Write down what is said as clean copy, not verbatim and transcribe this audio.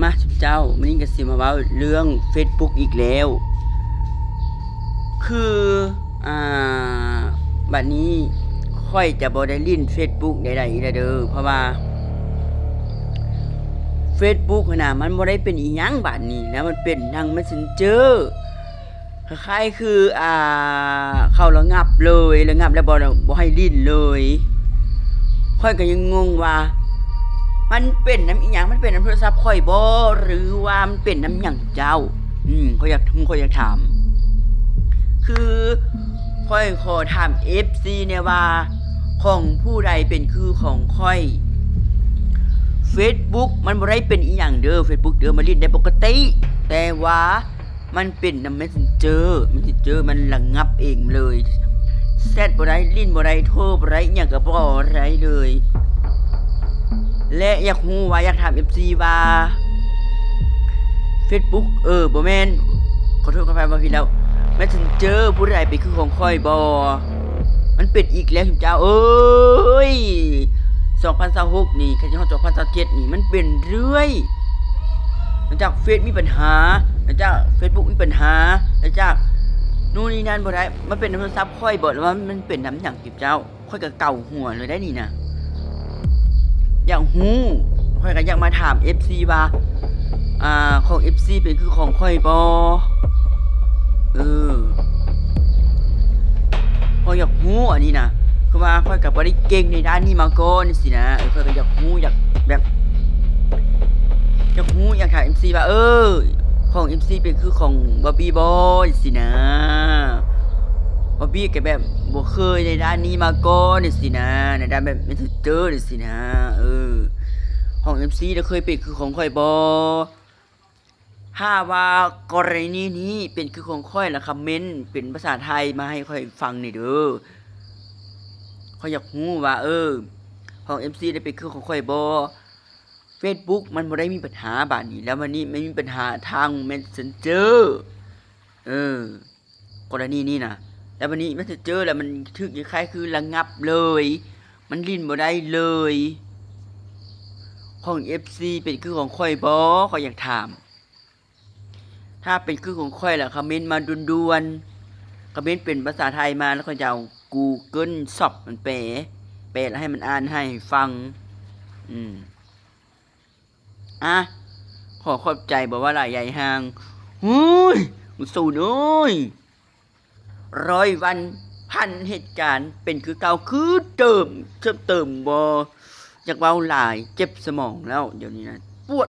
มาเจ้ามันนี่ก็สิมาเว้าเรื่อง Facebook อีกแล้วคืออ่บัดนี้ค่อยจะบ่ได้ลิ้น Facebook ใดๆอีกแล้วเด้อเพราะว่า Facebook น่ะมันบ่ได้เป็นอีหยังบัดนี้นะมันเป็นทาง Messenger คล้ายๆคือเข้าระงับเลยระงับแล้วบ่ให้ลิ้นเลยค่อยก็ยังงงว่ามันเป็นน้ำอีหยังมันเป็นน้ำโทรศัพท์ค่อยบ่หรือว่ามันเป็นน้ำหยังเจ้าค่อยอยากถามคือค่อยขอถาม FC เนี่ยว่าของผู้ใดเป็นคือของค่อย Facebook มันบ่ได้เป็นอีหยังเด้อ Facebook เด้อมันลิ้นได้ปกติแต่ว่ามันเป็นน้ำ Messenger มันระงับเองเลยแชทบ่ได้ลิ้นบ่ได้โทรบ่ได้หยังก็บ่ได้เลยและอยากรู้ว่าอยากถาม FC ว่า Facebook บ่แม่นขอโทษขออภัยว่าผิดแล้ว Messenger ผู้ใดเป็นคือของค่อยบ่มันเป็นอีกแล้วเจ้าเอ้ย2026นี่คันสิฮอด2027นี่มันเป็นเรื่อยหลังจากเฟซมีปัญหาหลังจาก Facebook มีปัญหาหลังจากนู่นนี่นั่นบ่ได้มันเป็นโทรศัพท์ค่อยบ่หรือว่ามันเป็นน้ำหยังเจ้าค่อยก็เก่าหัวเลยได้นี่นะอยากฮู้ค่อยก็อยากมาถาม FC ว่าของ FC เป็นคือของค่อยบ่ค่อยอยากฮู้อันนี้นะคือว่าค่อยก็บ่ได้เก่งในด้านนี้มาก่อนสินะค่อยก็อยากฮู้อยากแบบอยากฮู้อยากถาม MC ว่าของ MC เป็นคือของบอบบี้บ่สินะบอบบี้ก็แบบบ่เคยในด้านนี้มาก่อนสินะในด้านแบบไม่ถึงเจอสินะของ MC ได้เคยเป็นคือของค่อยบ่ถ้าว่ากรณีนี้เป็นคือของค่อยแล้วคอมเมนต์เป็นภาษาไทยมาให้ค่อยฟังหน่อยเด้อค่อยอยากรู้ว่าของ MC ได้เป็นคือของค่อยบ่ Facebook มันบ่ได้มีปัญหาบาดนี้แล้ววันนี้ไม่มีปัญหาทาง Messenger กรณีนี้นะแล้ววันนี้ Messenger แล้วมันถึกคล้ายๆคือระงับเลยมันลิ้นบ่ได้เลยของ FC เป็นคือของค่อยบ่ข้อยอยากถามถ้าเป็นคือของค่อยล่ะคอมเมนต์มาด่วนๆคอมเมนต์เป็นภาษาไทยมาแล้วค่อยจะเอา Google Shop มันแปลแล้วให้มันอ่านให้ฟังขอขอบใจบอกว่าหลายใหญ่ห่างหุ้ยสู่น้อย100 วันพันเหตุการณ์เป็นคือเก่าคือเติมบ่อยากเว้าหลายเจ็บสมองแล้วเดี๋ยวนี้นะ